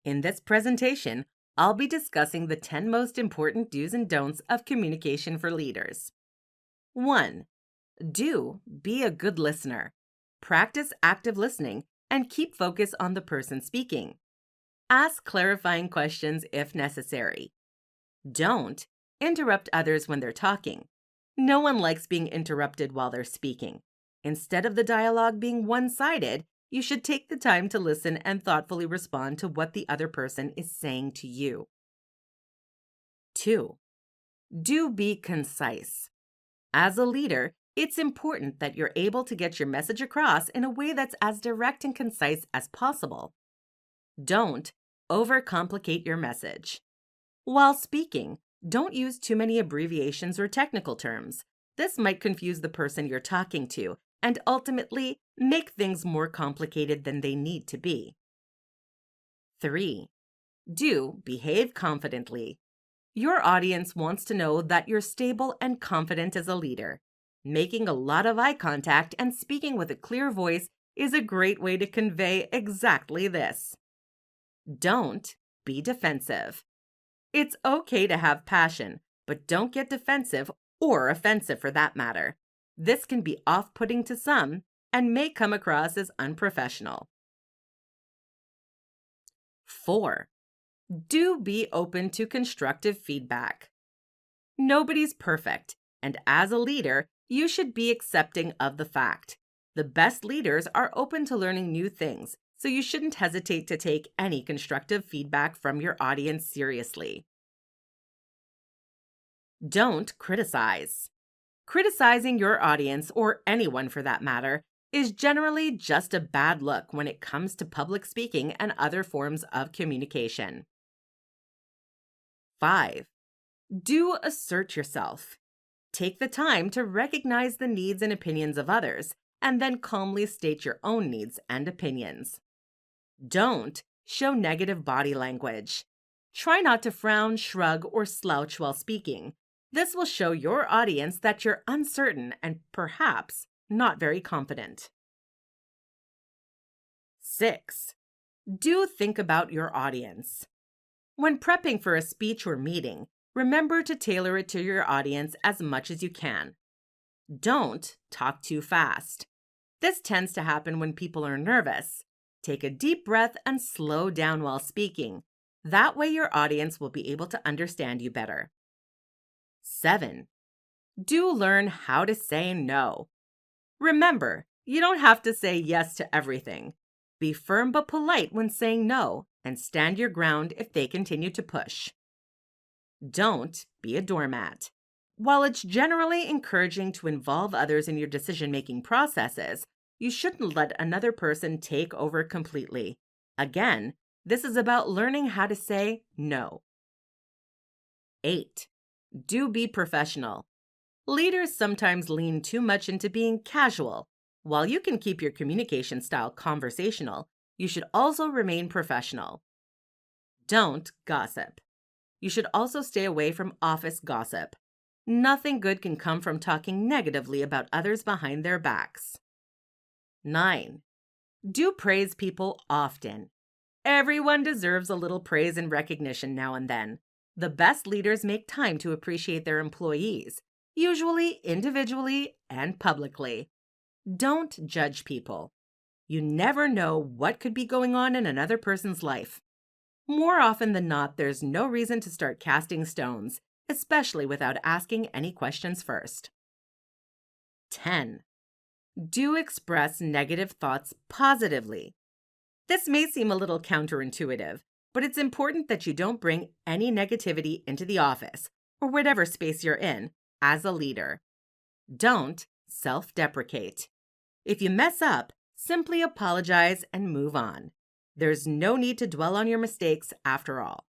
In this presentation, I'll be discussing the 10 most important do's and don'ts of communication for leaders. 1. Be a good listener. Practice active listening and keep focus on the person speaking. Ask clarifying questions if necessary. Don't interrupt others when they're talking. No one likes being interrupted while they're speaking. Instead of the dialogue being one-sided, you should take the time to listen and thoughtfully respond to what the other person is saying to you. 2. Be concise. As a leader, it's important that you're able to get your message across in a way that's as direct and concise as possible. Don't overcomplicate your message. While speaking, don't use too many abbreviations or technical terms. This might confuse the person you're talking to and ultimately make things more complicated than they need to be. 3. Behave confidently. Your audience wants to know that you're stable and confident as a leader. Making a lot of eye contact and speaking with a clear voice is a great way to convey exactly this. Don't be defensive. It's okay to have passion, but don't get defensive or offensive for that matter. This can be off-putting to some and may come across as unprofessional. 4. Be open to constructive feedback. Nobody's perfect, and as a leader, you should be accepting of the fact. The best leaders are open to learning new things, so you shouldn't hesitate to take any constructive feedback from your audience seriously. Don't criticize. Criticizing your audience, or anyone for that matter, is generally just a bad look when it comes to public speaking and other forms of communication. 5. Assert yourself. Take the time to recognize the needs and opinions of others, and then calmly state your own needs and opinions. Don't show negative body language. Try not to frown, shrug, or slouch while speaking. This will show your audience that you're uncertain and perhaps not very confident. 6. Think about your audience. When prepping for a speech or meeting, remember to tailor it to your audience as much as you can. Don't talk too fast. This tends to happen when people are nervous. Take a deep breath and slow down while speaking. That way your audience will be able to understand you better. 7. Learn how to say no. Remember, you don't have to say yes to everything. Be firm but polite when saying no, and stand your ground if they continue to push. Don't be a doormat. While it's generally encouraging to involve others in your decision-making processes, you shouldn't let another person take over completely. Again, this is about learning how to say no. 8. Be professional. Leaders sometimes lean too much into being casual. While you can keep your communication style conversational, you should also remain professional. Don't gossip. You should also stay away from office gossip. Nothing good can come from talking negatively about others behind their backs. 9. Praise people often. Everyone deserves a little praise and recognition now and then. The best leaders make time to appreciate their employees, usually individually and publicly. Don't judge people. You never know what could be going on in another person's life. More often than not, there's no reason to start casting stones, especially without asking any questions first. 10. Express negative thoughts positively. This may seem a little counterintuitive, but it's important that you don't bring any negativity into the office, or whatever space you're in, as a leader. Don't self-deprecate. If you mess up, simply apologize and move on. There's no need to dwell on your mistakes after all.